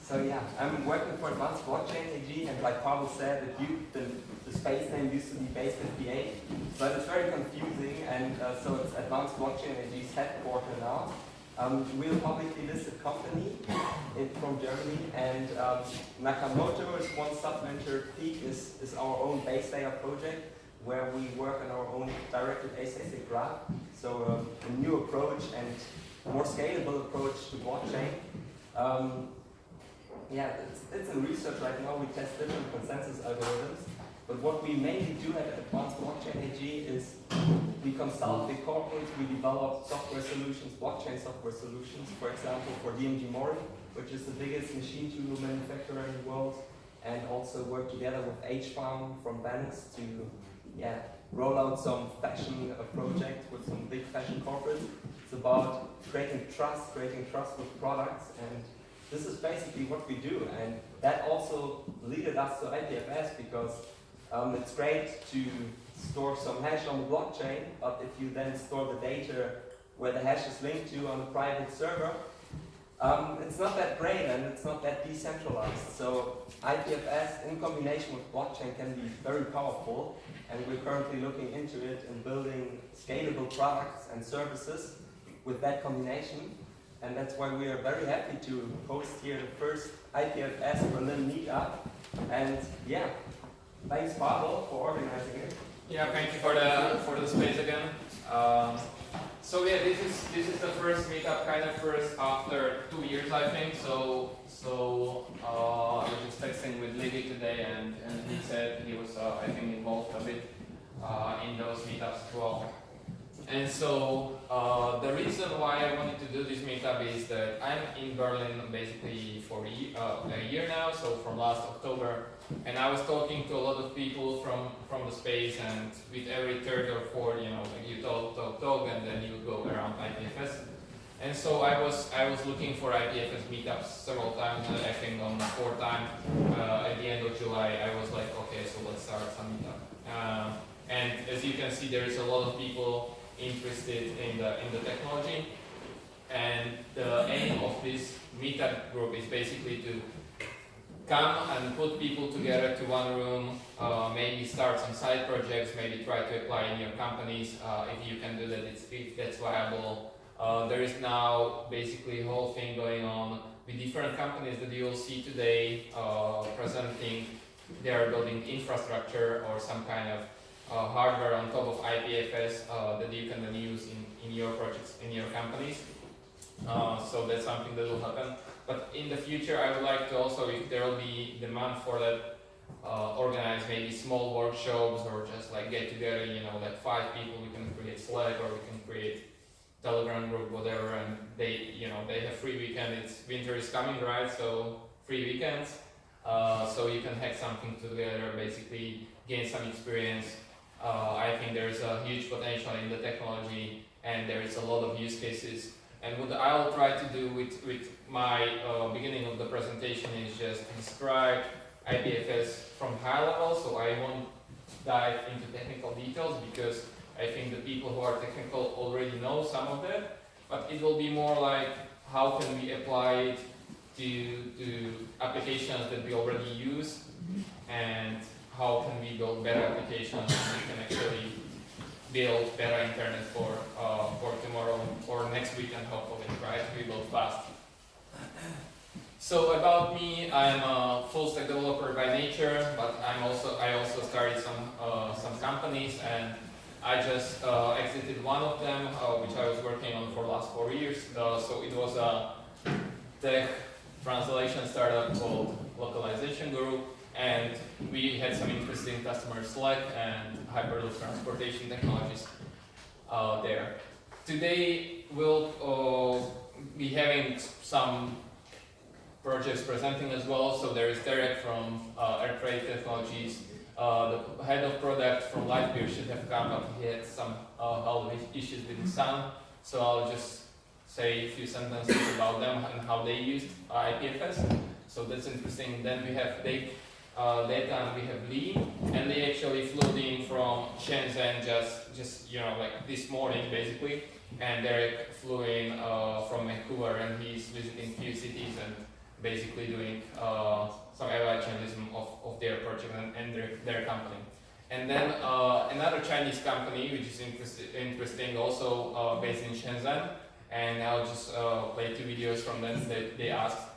So yeah, I'm working for Advanced Blockchain AG, and like Pavel said, the space name used to be Base58, but it's very confusing, and so it's Advanced Blockchain AG's headquarter now. We're a publicly listed company from Germany, and Nakamoto is one subventure. Peak is our own base layer project, where we work on our own directed async graph. So a new approach and more scalable approach to blockchain. Yeah, it's in research right now. We test different consensus algorithms. But what we mainly do at Advanced Blockchain AG is we consult the corporates, we develop software solutions, blockchain software solutions, for example, for DMG Mori, which is the biggest machine tool manufacturer in the world, and also work together with H-Farm from Venice to roll out some fashion projects with some big fashion corporates. It's about creating trust with products, and this is basically what we do. And that also led us to IPFS because it's great to store some hash on the blockchain, but if you then store the data where the hash is linked to on a private server, it's not that great and it's not that decentralized. So IPFS in combination with blockchain can be very powerful, and we're currently looking into it and building scalable products and services with that combination. And that's why we are very happy to host here the first IPFS Berlin Meetup. And yeah, thanks Pavel for organizing it. Yeah, thank you for the space again. So yeah, this is the first meetup, kind of first after 2 years, I think. So I was just texting with Livy today, and he said he was I think involved a bit in those meetups as well. And so the reason why I wanted to do this meetup is that I'm in Berlin basically for a year now, so from last October, and I was talking to a lot of people from the space, and with every third or fourth, like you talk, and then you go around IPFS. And so I was looking for IPFS meetups several times. I think on the fourth time at the end of July, I was like, okay, so let's start some meetup. And as you can see, there is a lot of people interested in the technology, and the aim of this meetup group is basically to come and put people together to one room, maybe start some side projects, maybe try to apply in your companies if you can do that, if that's viable. There is now basically a whole thing going on with different companies that you will see today presenting. They are building infrastructure or some kind of hardware on top of IPFS that you can then use in your projects, in your companies. So that's something that will happen. But in the future, I would like to also, if there will be demand for that, organize maybe small workshops or just like get together, like 5 people, we can create Slack or we can create Telegram group, whatever, and they have free weekend. Winter is coming, right? So free weekends. So you can hack something together, basically gain some experience. I think there is a huge potential in the technology, and there is a lot of use cases. And what I'll try to do with my beginning of the presentation is just describe IPFS from high level, so I won't dive into technical details because I think the people who are technical already know some of that, but it will be more like how can we apply it to applications that we already use, and how can we build better applications and we can actually build better internet for tomorrow or next weekend, hopefully, right? We build fast. So about me, I'm a full stack developer by nature, but I also started some companies, and I just exited one of them, which I was working on for the last 4 years. So it was a tech translation startup called Localization Group. And we had some interesting customers, Slack and Hyperloop transportation technologies there. Today we'll be having some projects presenting as well. So there is Derek from Air Freight Technologies. The head of product from Lightbeer should have come, but he had some issues with his son. So I'll just say a few sentences about them and how they used IPFS. So that's interesting. Then we have Data, and we have Lee, and they actually flew in from Shenzhen just like this morning basically, and Derek flew in from Vancouver, and he's visiting few cities and basically doing some evangelism of their project and their company. And then another Chinese company, which is interesting, also based in Shenzhen, and I'll just play 2 videos from them. They asked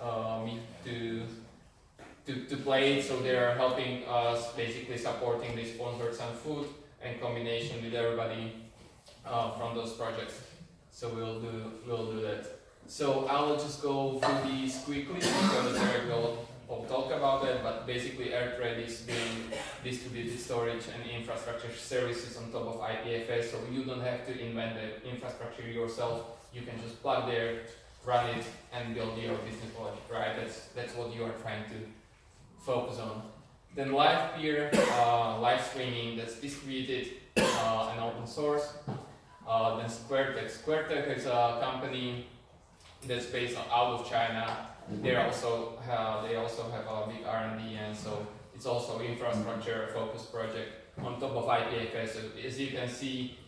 me to play it, so they are helping us, basically supporting. They sponsored some food in combination with everybody from those projects. So we'll do that. So I'll just go through these quickly because Eric will talk about that. But basically, AirTrade is doing distributed storage and infrastructure services on top of IPFS, so you don't have to invent the infrastructure yourself. You can just plug there, run it, and build your business logic. Right? That's what you are trying to focus on. Then live peer, live streaming that's distributed and open source. Then SquareTech. SquareTech is a company that's based out of China. They also have a big R&D, and so it's also infrastructure focused project on top of IPFS. So as you can see,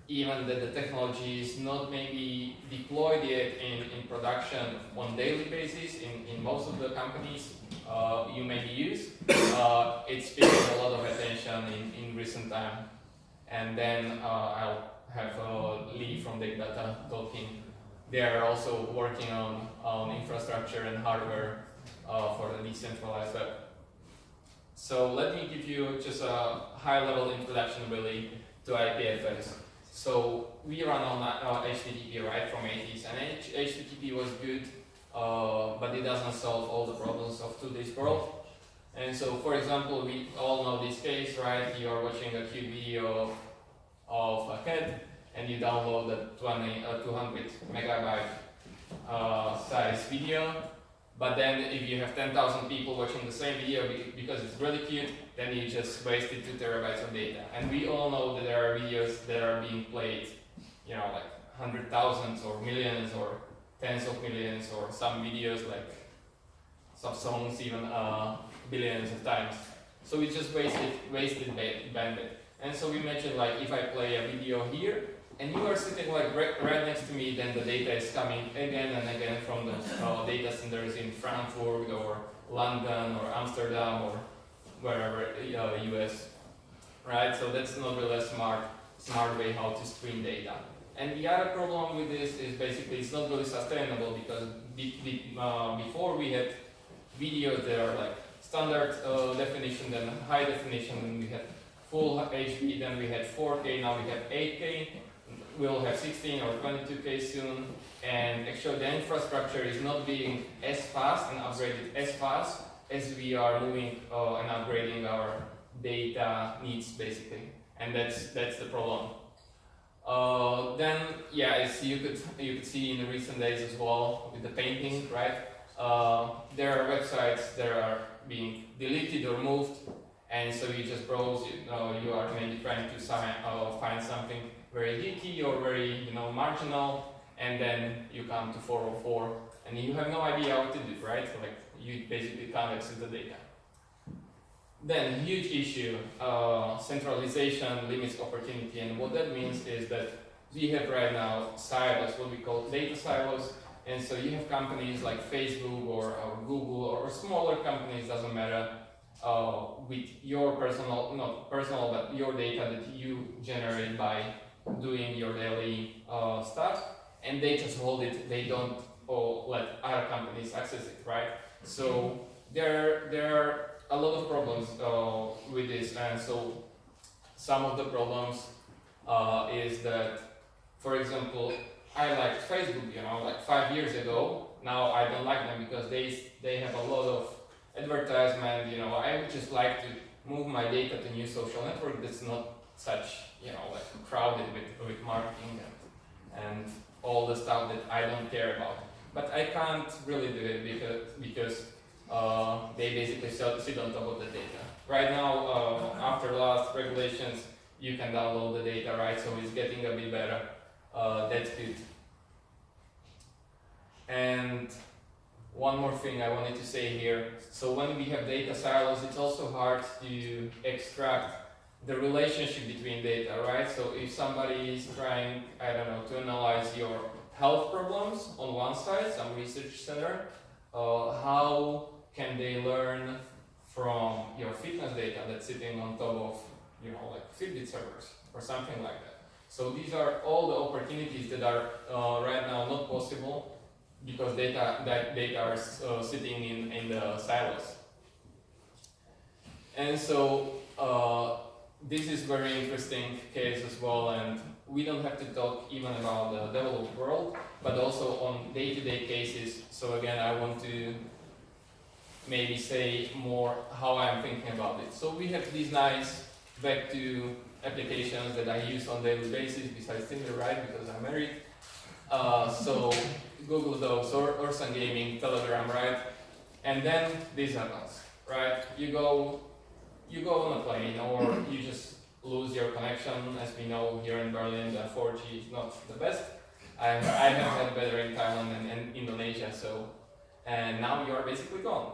even that the technology is not maybe deployed yet in production on daily basis in most of the companies you maybe use, it's picking a lot of attention in recent time. And then I'll have Lee from Big Data talking. They are also working on infrastructure and hardware for the decentralized web. So let me give you just a high-level introduction really to IPFS. So we run on HTTP, right, from 80s, and HTTP was good, but it doesn't solve all the problems of today's world. And so, for example, we all know this case, right? You are watching a cute video of a cat, and you download a 200 megabyte size video. But then if you have 10,000 people watching the same video because it's really cute, then you just wasted 2 terabytes of data. And we all know that there are videos that are being played, you know, like 100,000s or millions or tens of millions, or some videos like some songs even billions of times. So we just wasted bandwidth. And so we mentioned, like, if I play a video here, and you are sitting like right next to me, then the data is coming again and again from the data centers in Frankfurt or London or Amsterdam or wherever, US, right? So that's not really a smart way how to stream data. And the other problem with this is basically it's not really sustainable, because before we had videos that are like standard definition, then high definition, then we had full HD, then we had 4K, now we have 8K. We'll have 16 or 22K soon, and actually the infrastructure is not being as fast and upgraded as fast as we are moving and upgrading our data needs, basically, and that's the problem. Then, yeah, as you could see in the recent days as well with the painting, right? There are websites that are being deleted or moved, and so you just browse. You are maybe trying to find something very geeky or very marginal, and then you come to 404, and you have no idea what to do, right? Like, you basically can't access the data. Then, huge issue, centralization limits opportunity, and what that means is that we have right now silos, what we call data silos, and so you have companies like Facebook or Google or smaller companies, doesn't matter, with your but your data that you generate by doing your daily stuff, and they just hold it. They don't let other companies access it, right? So there are a lot of problems with this, and so some of the problems is that, for example, I liked Facebook, like 5 years ago. Now I don't like them because they have a lot of advertisement. I would just like to move my data to new social network that's not such, like crowded with marketing and all the stuff that I don't care about. But I can't really do it because they basically sit on top of the data. Right now, after last regulations, you can download the data, right? So it's getting a bit better. That's good. And one more thing I wanted to say here. So when we have data silos, it's also hard to extract the relationship between data, right? So if somebody is trying, to analyze your health problems on one side, some research center, how can they learn from your fitness data that's sitting on top of, you know, like Fitbit servers or something like that. So these are all the opportunities that are right now not possible because data are sitting in the silos. And so this is very interesting case as well, and we don't have to talk even about the developed world, but also on day-to-day cases. So again, I want to maybe say more how I'm thinking about it. So we have these nice back to applications that I use on daily basis besides Tinder, right? Because I'm married. So Google Docs or some gaming, Telegram, right? And then this happens, right? You go on a plane or you just lose your connection. As we know here in Berlin, the 4G is not the best. I have had better in Thailand and Indonesia, so, and now you are basically gone.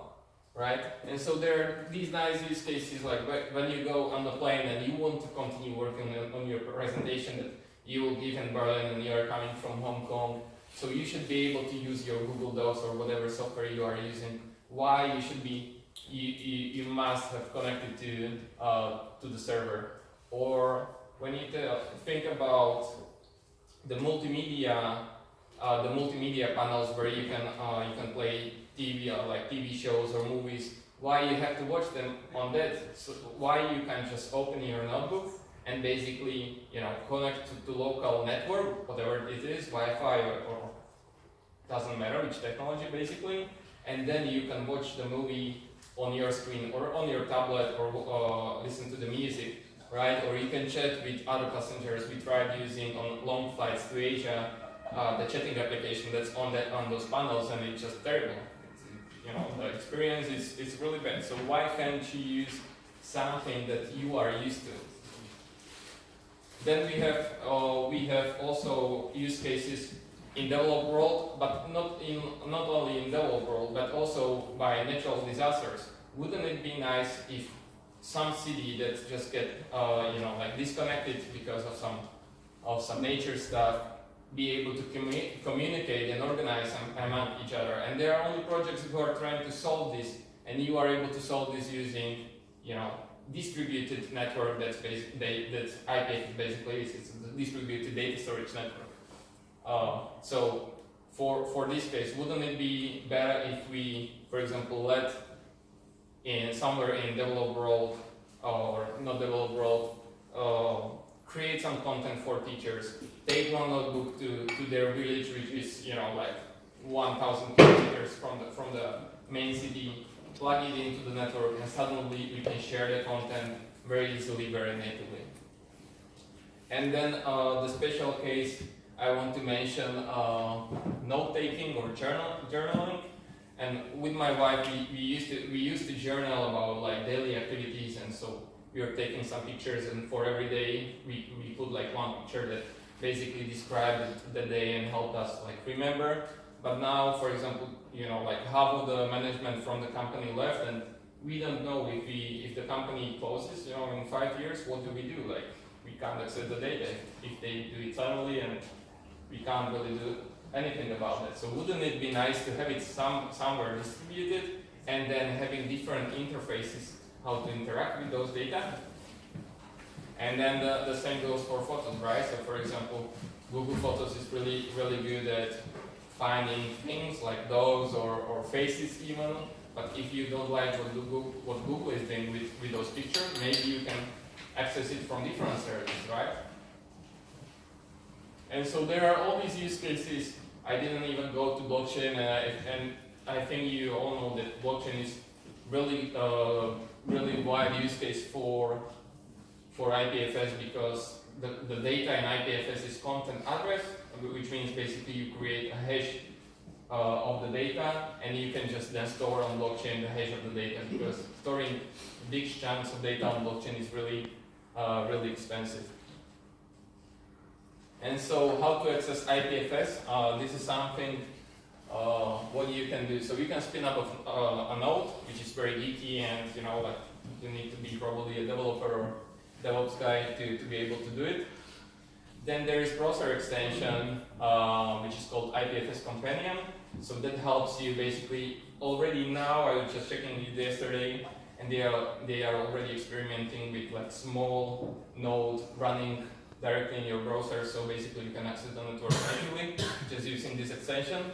Right? And so there are these nice use cases like when you go on the plane and you want to continue working on your presentation that you will give in Berlin and you are coming from Hong Kong. So you should be able to use your Google Docs or whatever software you are using. Why you should be, you must have connected to the server. Or when you think about the multimedia panels where you can play TV like TV shows or movies, why you have to watch them on that? So why you can just open your notebook and basically, you know, connect to local network, whatever it is, Wi-Fi or doesn't matter which technology basically, and then you can watch the movie on your screen or on your tablet or listen to the music, right? Or you can chat with other passengers. We tried using on long flights to Asia the chatting application that's on those panels, and it's just terrible. You know, the experience is really bad. So why can't you use something that you are used to? Then we have also use cases in developed world, but not only in developed world, but also by natural disasters. Wouldn't it be nice if some city that just get you know, like disconnected because of some nature stuff, be able to communicate and organize among each other? And there are only projects who are trying to solve this, and you are able to solve this using, you know, distributed network that IPFS basically is. It's a distributed data storage network. So for this case, wouldn't it be better if we, for example, let in somewhere in developed world or not developed world create some content for teachers, take one notebook to their village, which is, you know, like 1,000 kilometers from the main city, plug it into the network, and suddenly we can share the content very easily, very natively. And then the special case I want to mention note-taking or journaling. And with my wife, we used to journal about like daily activities, and so we were taking some pictures, and for every day we put like one picture that basically described the day and helped us like remember. But now, for example, you know, like half of the management from the company left, and we don't know if the company closes, you know, in 5 years, what do we do? Like, we can't access the data if they do it suddenly, and we can't really do anything about that. So wouldn't it be nice to have it somewhere distributed, and then having different interfaces how to interact with those data? And then the same goes for photos, right? So for example, Google Photos is really, really good at finding things like dogs or faces even. But if you don't like what Google is doing with those pictures, maybe you can access it from different services, right? And so there are all these use cases. I didn't even go to blockchain, and I think you all know that blockchain is really, really wide use case for IPFS, because the data in IPFS is content address, which means basically you create a hash of the data, and you can just then store on blockchain the hash of the data, because storing big chunks of data on blockchain is really, really expensive. And so how to access IPFS? This is something what you can do. So you can spin up a node, which is very geeky, and you know, like you need to be probably a developer or DevOps guy to be able to do it. Then there is browser extension, which is called IPFS Companion. So that helps you basically already now. I was just checking it yesterday, and they are already experimenting with like small node running directly in your browser. So basically you can access the network natively just using this extension.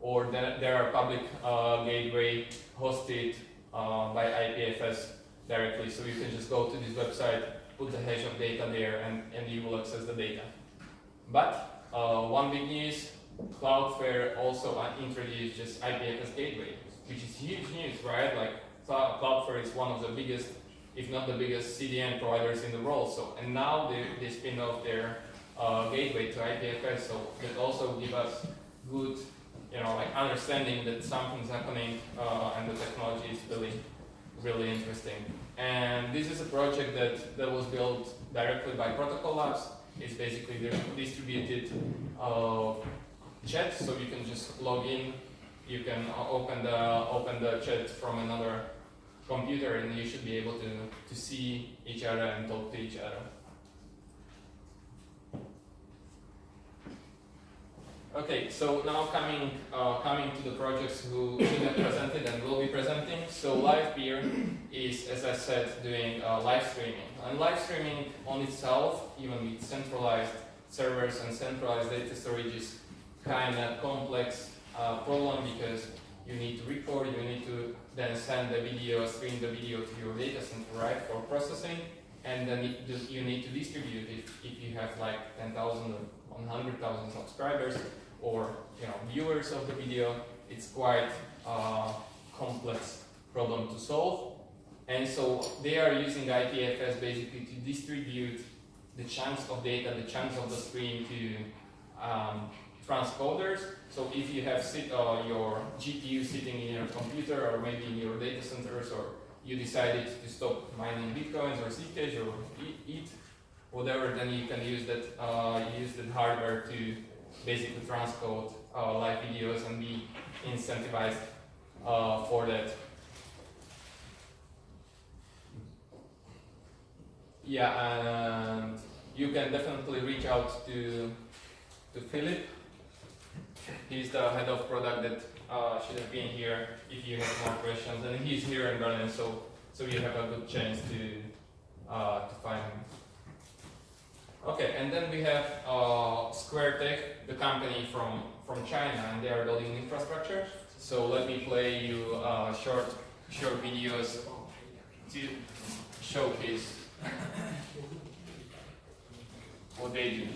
Or there are public gateway hosted by IPFS directly. So you can just go to this website, put the hash of data there, and you will access the data. But one big news, Cloudflare also introduced just IPFS gateway, which is huge news, right? Like Cloudflare is one of the biggest, if not the biggest, CDN providers in the world. So and now they spin off their gateway to IPFS. So that also gives us good, like understanding that something's happening and the technology is really interesting. And this is a project that was built directly by Protocol Labs. It's basically the distributed chat, so you can just log in. You can open the chat from another computer, and you should be able to see each other and talk to each other. Okay, so now coming to the projects who should have presented and will be presenting. So LivePeer is, as I said, doing live streaming. And live streaming on itself, even with centralized servers and centralized data storage, is kind of complex problem, because you need to record, you need to then send the video, stream the video to your data center, right, for processing, and then you need to distribute it if you have like 10,000 or 100,000 subscribers or viewers of the video. It's quite a complex problem to solve, and so they are using IPFS basically to distribute the chunks of data, the chunks of the stream to transcoders. So if you have your GPU sitting in your computer or maybe in your data centers, or you decided to stop mining bitcoins or Zcash or ETH, whatever, then you can use that hardware to basically transcode live videos and be incentivized for that. Yeah, and you can definitely reach out to Philip. He's the head of product that should have been here if you have more questions, and he's here in Berlin, so you have a good chance to find him. Okay, and then we have SquareTech, the company from China, and they are building infrastructure. So let me play you short videos to showcase what they do.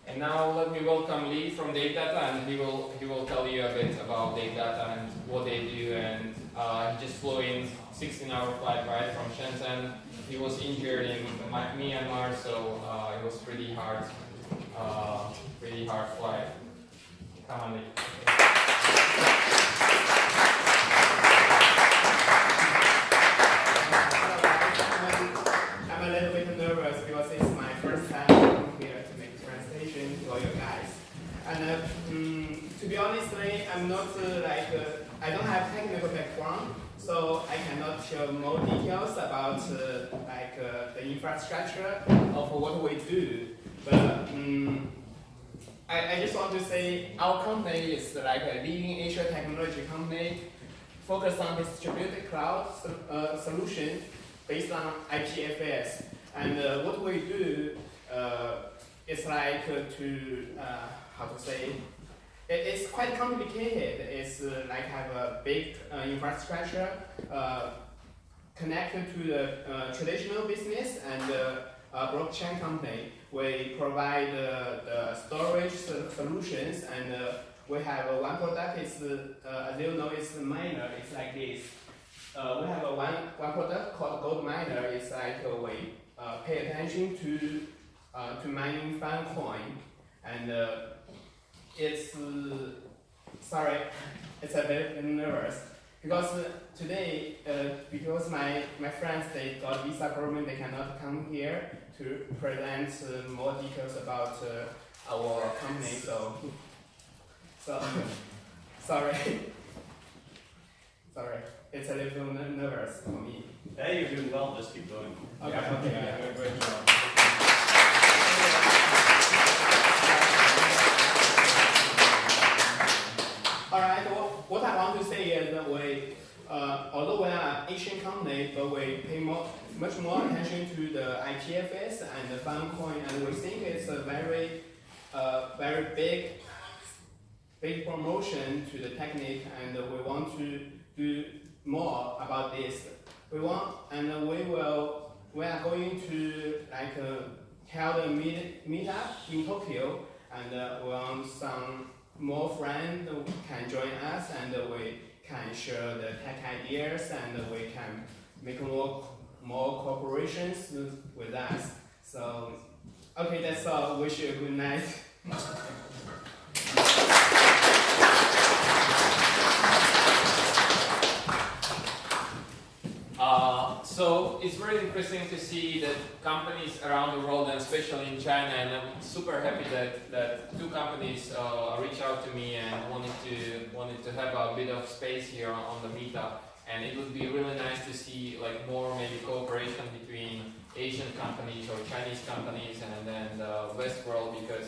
And now let me welcome Lee from Dave Data, and he will tell you a bit about Dave Data and what they do and He just flew in 16-hour flight right from Shenzhen. He was injured in Myanmar, so it was pretty hard flight. Come on, Nick. I'm a little bit nervous because it's my first time coming here to make presentation for you guys. And to be honest, I'm not I don't have technical background, so I cannot share more details about the infrastructure of what we do. But I just want to say our company is like a leading Asian technology company focused on distributed cloud solution based on IPFS. And what we do is like it's quite complicated. It's like have a big infrastructure connected to the traditional business and blockchain company. We provide the storage solutions, and we have one product. It's as you know, it's the miner. It's like this. We have one product called Gold Miner. It's like we pay attention to mining fan coin, and it's sorry, it's a bit nervous because today because my friends they got visa problem, they cannot come here to present more details about our company. So sorry. Sorry, it's a little nervous for me. Hey, you're doing well. Just keep going. Okay, Yeah. okay, Yeah, yeah. great job. Alright, what I want to say is that although we are an Asian company, but we pay much more attention to the IPFS and the Filecoin, and we think it's a very big promotion to the technique, and we want to do more about this. We are going to held a meetup in Tokyo, and we want some more friends can join us, and we can share the tech ideas, and we can make more cooperations with us. So, okay, that's all. Wish you a good night. So it's very interesting to see that companies around the world, and especially in China, and I'm super happy that two companies reached out to me and wanted to have a bit of space here on the meetup. And it would be really nice to see more maybe cooperation between Asian companies or Chinese companies and then the West world, because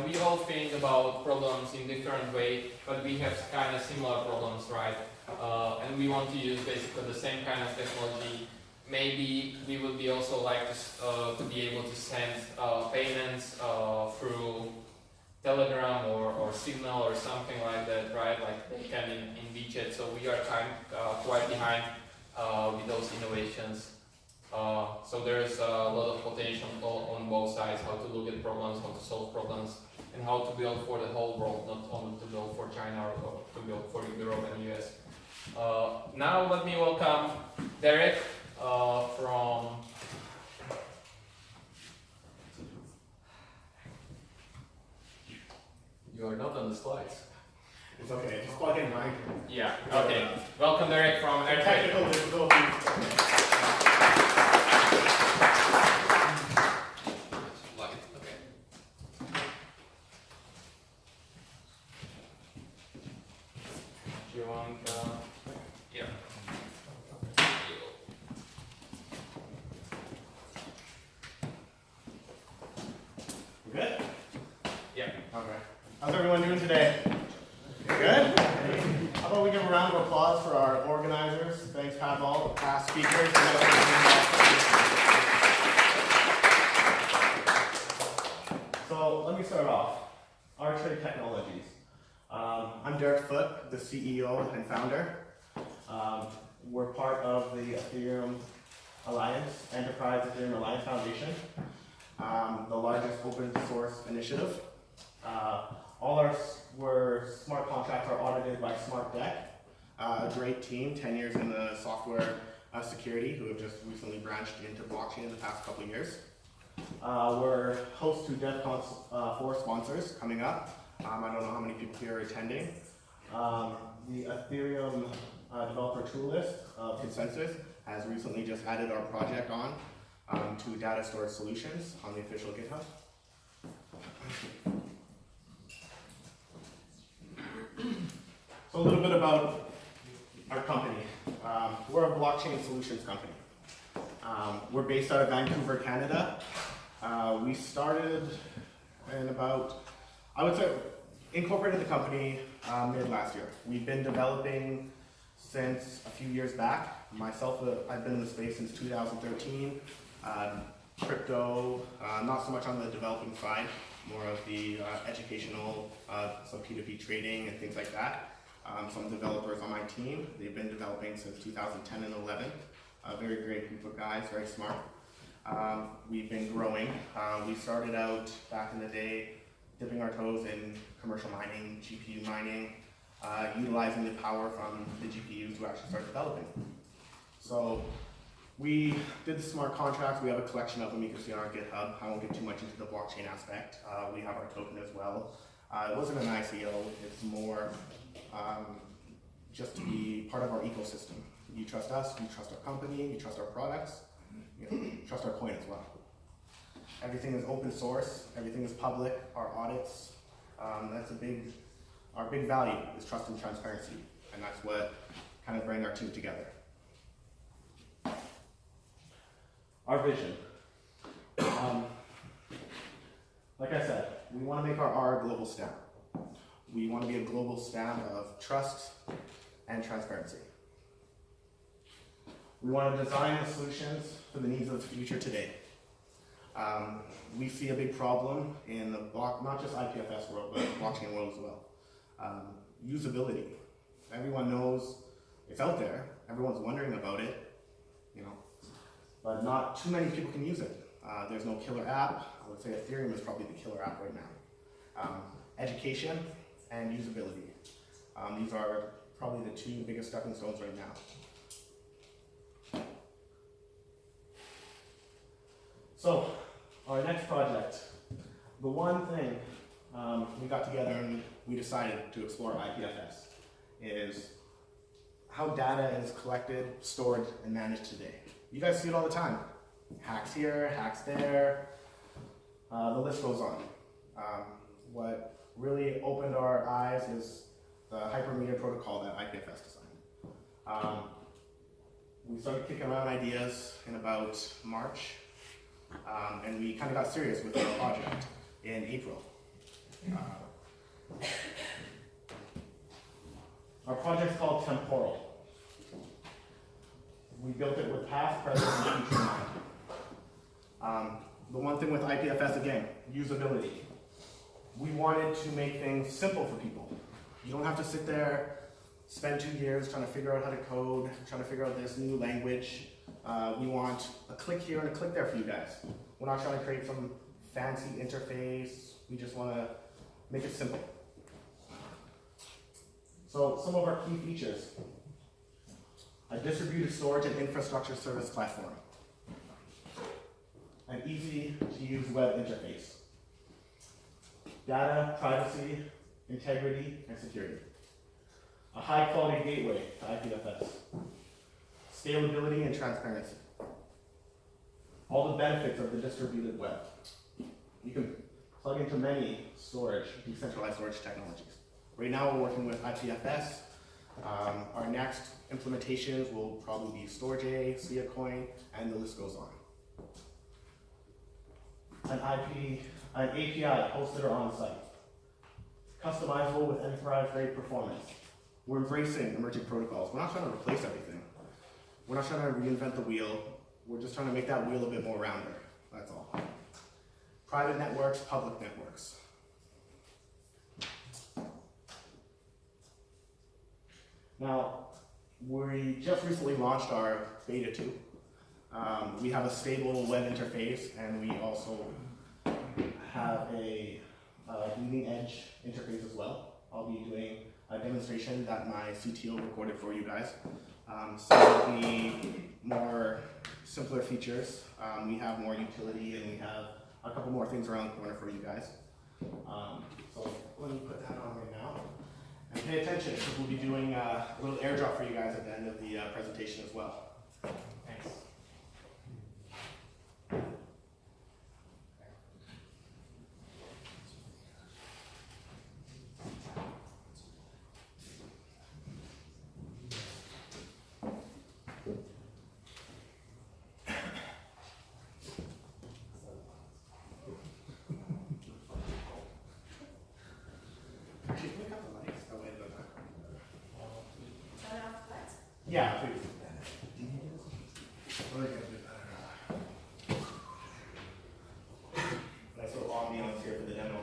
we all think about problems in different ways, but we have kind of similar problems, right? And we want to use basically the same kind of technology. Maybe we would be also like to be able to send payments through Telegram or Signal or something like that, right? Like they can in WeChat. So we are quite behind with those innovations. So there's a lot of potential on both sides, how to look at problems, how to solve problems, and how to build for the whole world, not only to build for China or to build for Europe and US. Now let me welcome Derek from... You are not on the slides. It's okay, just plug in mine. Yeah, okay. Welcome Derek from Airtrade. Technical difficulties. Do you want... yeah. Good? Yeah. Okay. How's everyone doing today? Good? How about we give a round of applause for our organizers? Thanks, Pavel, the past speakers. So let me start off. Artrade Technologies. I'm Derek Foote, the CEO and founder. We're part of the Ethereum Alliance, Enterprise Ethereum Alliance Foundation, the largest open source initiative. All our smart contracts are audited by Smart Deck. A great team, 10 years in the software security, who have just recently branched into blockchain in the past couple of years. We're host to DevCon 4 sponsors coming up. I don't know how many people here are attending. The Ethereum developer tool list of Consensus has recently just added our project on to data storage solutions on the official GitHub. So a little bit about our company. We're a blockchain solutions company. We're based out of Vancouver, Canada. We started in about, I would say, incorporated the company mid last year. We've been developing since a few years back. Myself, I've been in the space since 2013. Crypto, not so much on the developing side, more of the educational, some P2P trading and things like that. Some developers on my team, they've been developing since 2010 and 11. A very great group of guys, very smart. We've been growing. We started out back in the day dipping our toes in commercial mining, GPU mining, utilizing the power from the GPUs to actually start developing. So we did the smart contracts. We have a collection of them you can see on our GitHub. I won't get too much into the blockchain aspect. We have our token as well. It wasn't an ICO, it's more just to be part of our ecosystem. You trust us, you trust our company, you trust our products, you trust our coin as well. Everything is open source, everything is public, our audits, our big value is trust and transparency, and that's what kind of bring our team together. Our vision. Like I said, we want to make our R a global stamp. We want to be a global stamp of trust and transparency. We want to design the solutions for the needs of the future today. We see a big problem in the not just IPFS world, but the blockchain world as well. Usability. Everyone knows it's out there. Everyone's wondering about it, but not too many people can use it. There's no killer app. I would say Ethereum is probably the killer app right now. Education and usability. These are probably the two biggest stepping stones right now. So, our next project, the one thing we got together and we decided to explore IPFS is how data is collected, stored, and managed today. You guys see it all the time. Hacks here, hacks there, the list goes on. What really opened our eyes is the hypermedia protocol that IPFS designed. We started kicking around ideas in about March, and we kind of got serious with our project in April. Our project's called Temporal. We built it with past, present, and future in mind. The one thing with IPFS, again, usability. We wanted to make things simple for people. You don't have to sit there, spend 2 years trying to figure out how to code, trying to figure out this new language. We want a click here and a click there for you guys. We're not trying to create some fancy interface. We just want to make it simple. So some of our key features. A distributed storage and infrastructure service platform. An easy to use web interface. Data, privacy, integrity, and security. A high quality gateway to IPFS. Scalability and transparency. All the benefits of the distributed web. You can plug into many decentralized storage technologies. Right now we're working with IPFS. Our next implementations will probably be Storage, Coin, and the list goes on. An API hosted or on-site. Customizable with enterprise-grade performance. We're embracing emerging protocols. We're not trying to replace everything. We're not trying to reinvent the wheel. We're just trying to make that wheel a bit more rounder. That's all. Private networks, public networks. Now, we just recently launched our beta 2. We have a stable web interface, and we also have a leading edge interface as well. I'll be doing a demonstration that my CTO recorded for you guys. Some of the more simpler features, we have more utility and we have a couple more things around the corner for you guys. So let me put that on right now. And pay attention, because we'll be doing a little airdrop for you guys at the end of the presentation as well. Thanks. Actually, can we cut the lights? That way they're not- Turn off the lights. Yeah, please. We're gonna do that. Nice little ambiance here for the demo.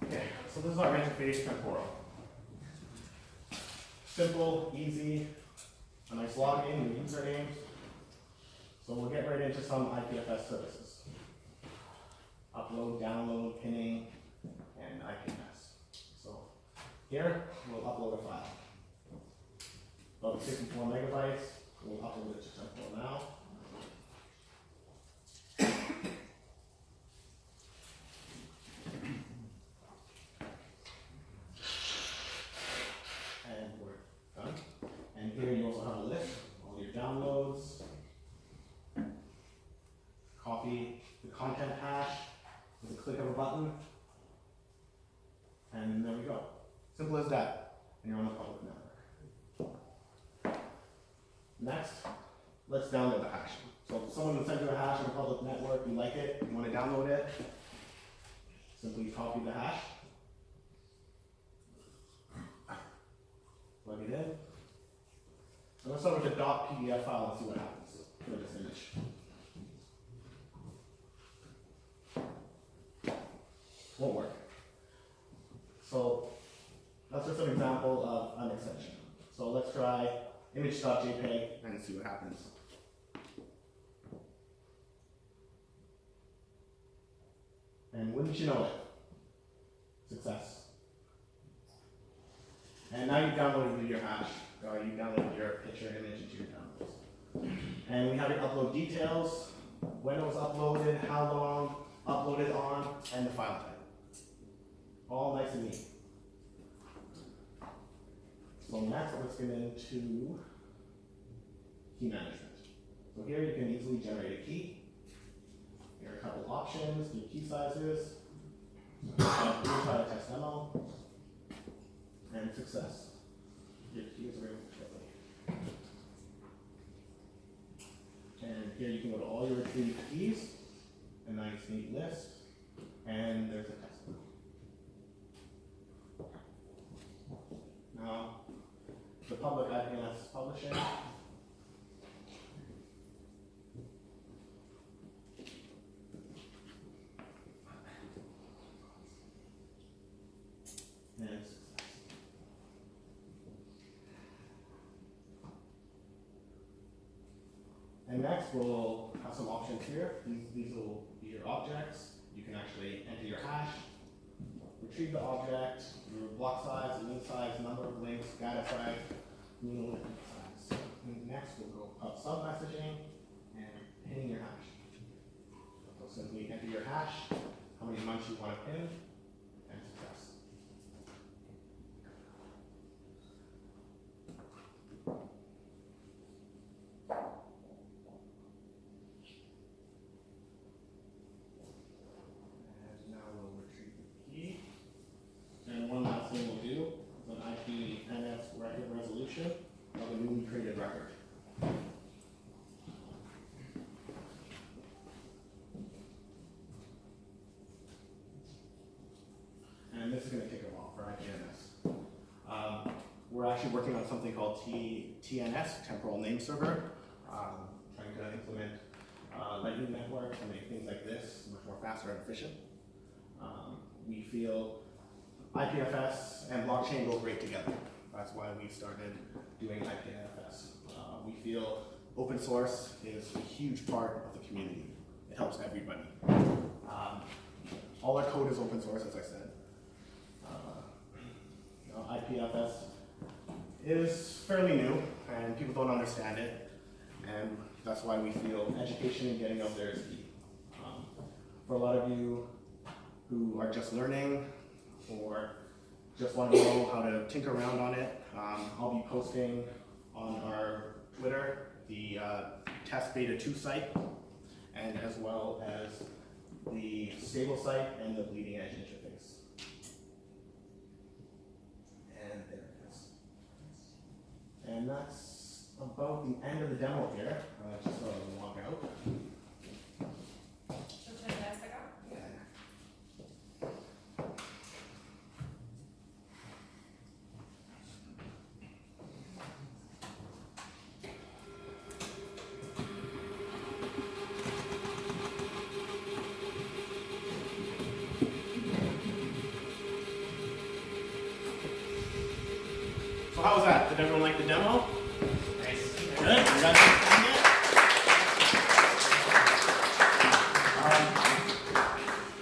Okay, so this is our interface temporal. Simple, easy, a nice login and username. So we'll get right into some IPFS services. Upload, download, pinning, and IPFS. So here, we'll upload a file. About 64 megabytes, we'll upload it to temporal now. And we're done. And here you also have a list, all your downloads. Copy the content hash with a click of a button. And there we go. Simple as that. And you're on the public network. Next, let's download the hash. So if someone sent you a hash on a public network, you like it, you want to download it, simply copy the hash. Plug it in. So let's start with the .pdf file and see what happens for this image. Won't work. So that's just an example of an extension. So let's try image.jpg and see what happens. And wouldn't you know it? Success. And now you've downloaded your hash, or you downloaded your picture image into your downloads. And we have your upload details, when it was uploaded, how long, uploaded on, and the file type. All nice and neat. So next, let's get into key management. So here you can easily generate a key. Here are a couple options, new key sizes, try a test demo, and success. Your key is available shortly. And here you can go to all your retrieved keys, a nice neat list, and there's a test. Now, the public IPFS publishing. And success. And next, we'll have some options here. These will be your objects. You can actually enter your hash, retrieve the object, your block size, link size, number of links, data size, mean link size. And next, we'll go pub sub messaging and pinning your hash. So simply enter your hash, how many months you want to pin, and success. And now we'll retrieve the key. And one last thing we'll do is an IPFS record resolution of a newly created record. And this is going to take a while for IPFS. We're actually working on something called TNS, Temporal Name Server, trying to implement Lightning Network to make things like this much more faster and efficient. We feel IPFS and blockchain go great together. That's why we started doing IPFS. We feel open source is a huge part of the community. It helps everybody. All our code is open source, as I said. IPFS is fairly new and people don't understand it, and that's why we feel education and getting out there is key. For a lot of you who are just learning or just want to know how to tinker around on it, I'll be posting on our Twitter the test beta 2 site, and as well as the stable site and the bleeding edge interface. And there it is. And that's about the end of the demo here. Just so I can walk out. Should we turn the lights back on? So how was that? Did everyone like the demo? Nice. Good. You guys understand it?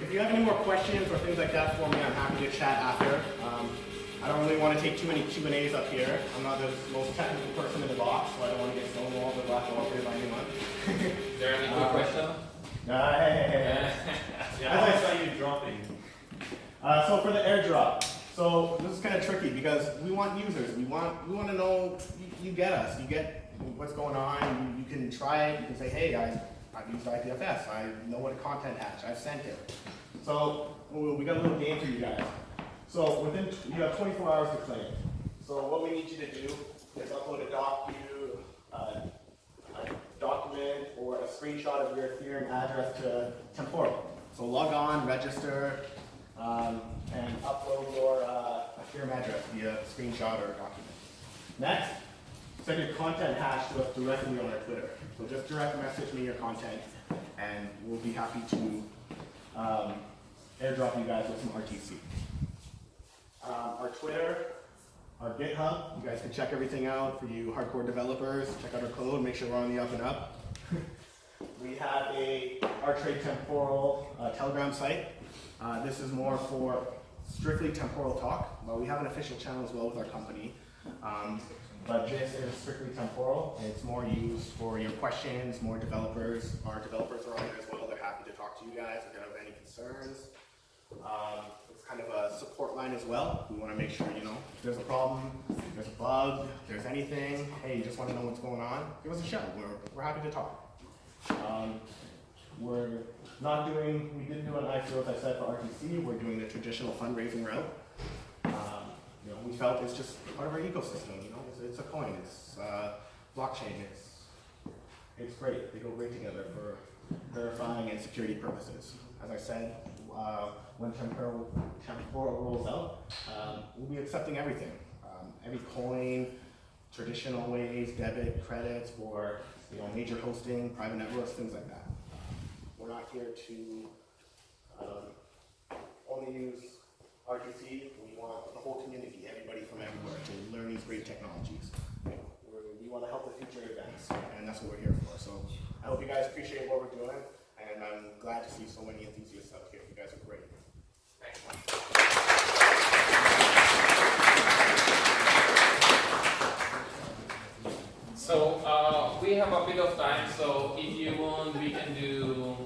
If you have any more questions or things like that for me, I'm happy to chat after. I don't really want to take too many Q&As up here. I'm not the most technical person in the box, so I don't want to get stonewalled or blacked off here by anyone. Is there any good question? Hey. Yeah, I saw you dropping. So for the airdrop, so this is kind of tricky because we want users. We want to know you get us. You get what's going on. You can try it. You can say, hey, I've used IPFS. I know what a content hatch. I've sent it. So we got a little game for you guys. So you have 24 hours to claim. So what we need you to do is upload a document or a screenshot of your Ethereum address to Temporal. So log on, register, and upload your Ethereum address via screenshot or document. Next, send your content hash to us directly on our Twitter. So just direct message me your content, and we'll be happy to airdrop you guys with some RTC. Our Twitter, our GitHub, you guys can check everything out for you hardcore developers. Check out our code, make sure we're on the up and up. We have a Trade Temporal Telegram site. This is more for strictly temporal talk, but we have an official channel as well with our company. But this is strictly temporal, and it's more used for your questions, more developers. Our developers are on it as well. They're happy to talk to you guys if you have any concerns. It's kind of a support line as well. We want to make sure, if there's a problem, there's a bug, if there's anything, hey, you just want to know what's going on, give us a shout. We're happy to talk. We didn't do an ICO, as I said, for RTC. We're doing the traditional fundraising route. We felt it's just part of our ecosystem. It's a coin. It's blockchain. It's great. They go great together for verifying and security purposes. As I said, when Temporal rolls out, we'll be accepting everything. Every coin, traditional ways, debit, credits for major hosting, private networks, things like that. We're not here to only use RTC. We want the whole community, everybody from everywhere, to learn these great technologies. We want to help the future advance, and that's what we're here for. So I hope you guys appreciate what we're doing, and I'm glad to see so many enthusiasts out here. You guys are great. So we have a bit of time, so if you want, we can do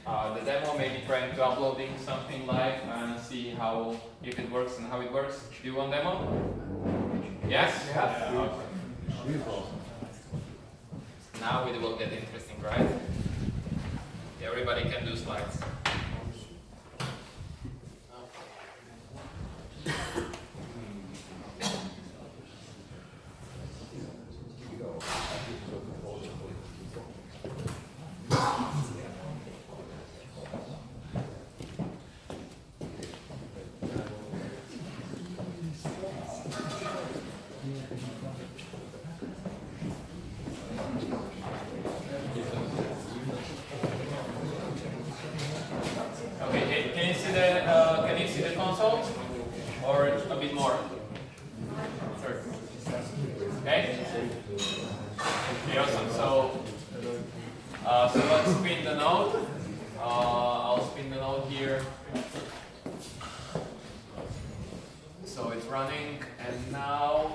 the demo, maybe trying to uploading something live and see if it works and how it works. Do you want demo? Yes? Yeah. Okay. Now it will get interesting, right? Everybody can do slides. Okay, can you see the console? Or a bit more? Sure. Okay? Okay, awesome. So let's spin the node. I'll spin the node here. So it's running, and now.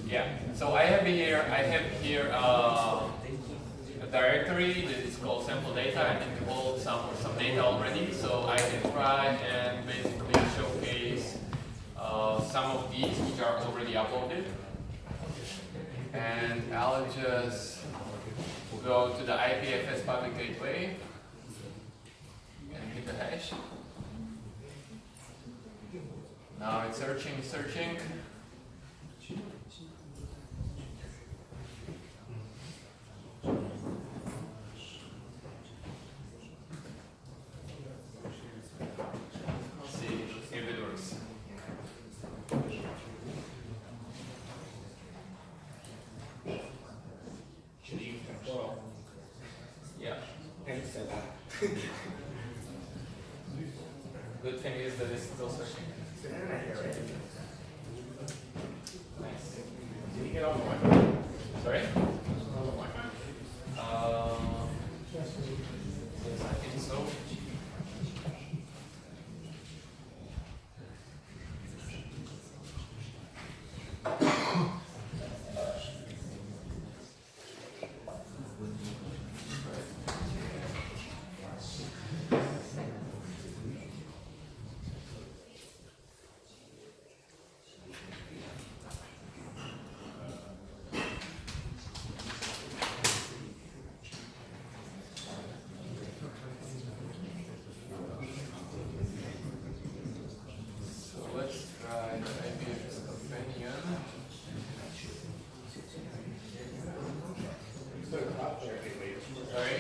Yeah. So I have here a directory that is called sample data, and it holds some data already. So I can try and basically showcase some of these which are already uploaded. And I'll just go to the IPFS public gateway and hit the hash. Now it's searching. See if it works. Yeah. Thanks for that. Good thing is that it's still searching. Nice. Did you get on the Wi-Fi? Sorry? On the Wi-Fi? Yes, I think so. So let's try the IPFS companion. Sorry?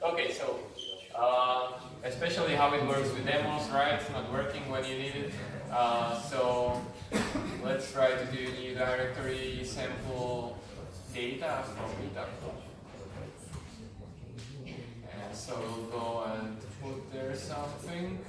Okay, so especially how it works with demos, right? It's not working when you need it. So let's try to do new directory sample data from Meetup. And so we'll go and put there something.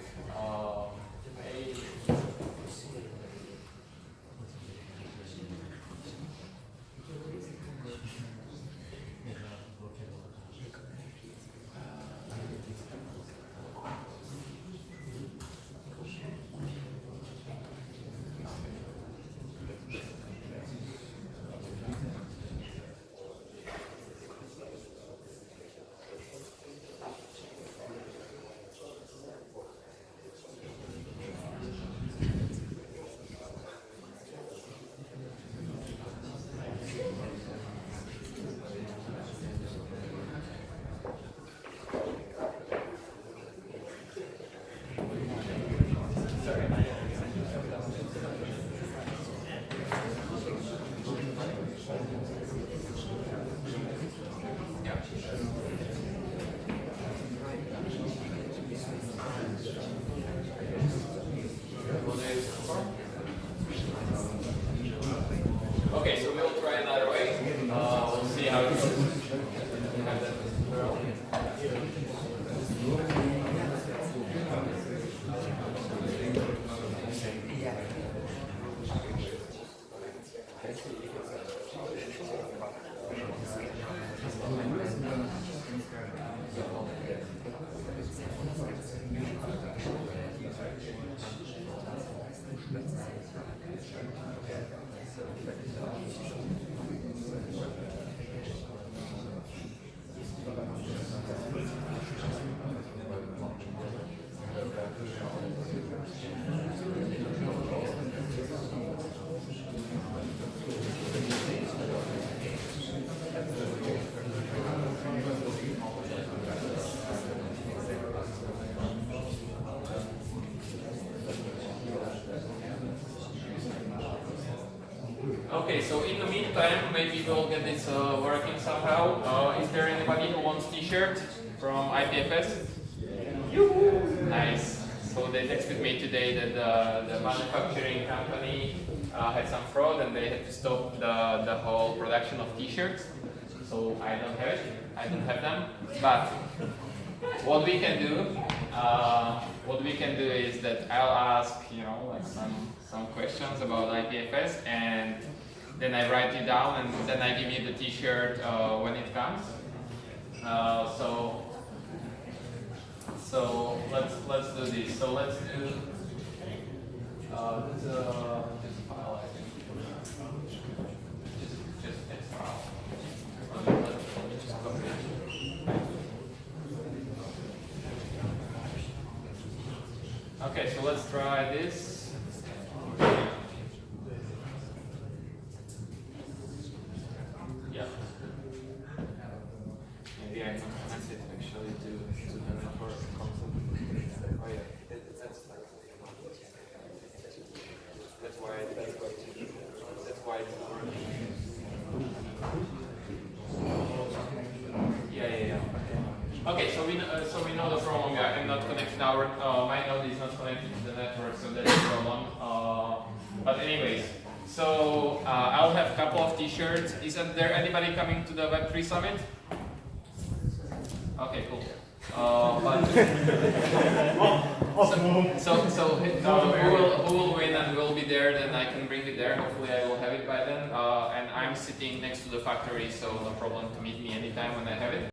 Okay, so we'll try another way. We'll see how it goes. Okay, so in the meantime, maybe we'll get this working somehow. Is there anybody who wants T-shirt from IPFS? Nice. So they texted me today that the manufacturing company had some fraud and they had to stop the whole production of T-shirts. So I don't have it. I don't have them. But what we can do is that I'll ask, like some questions about IPFS, and then I write it down, and then I give you the T-shirt when it comes. So let's do this. So let's do this file, I think. Just text file. Let me just copy it. Okay, so let's try this. Yeah. Maybe I can connect it actually to the network console. Oh yeah, that's why it's working. Yeah. Okay, so we know the problem. I'm not connected. My node is not connected to the network, so that's the problem. But anyways, so I'll have a couple of T-shirts. Isn't there anybody coming to the Web3 Summit? Okay, cool. Who will win and will be there? Then I can bring it there. Hopefully, I will have it by then. And I'm sitting next to the factory, so no problem to meet me anytime when I have it.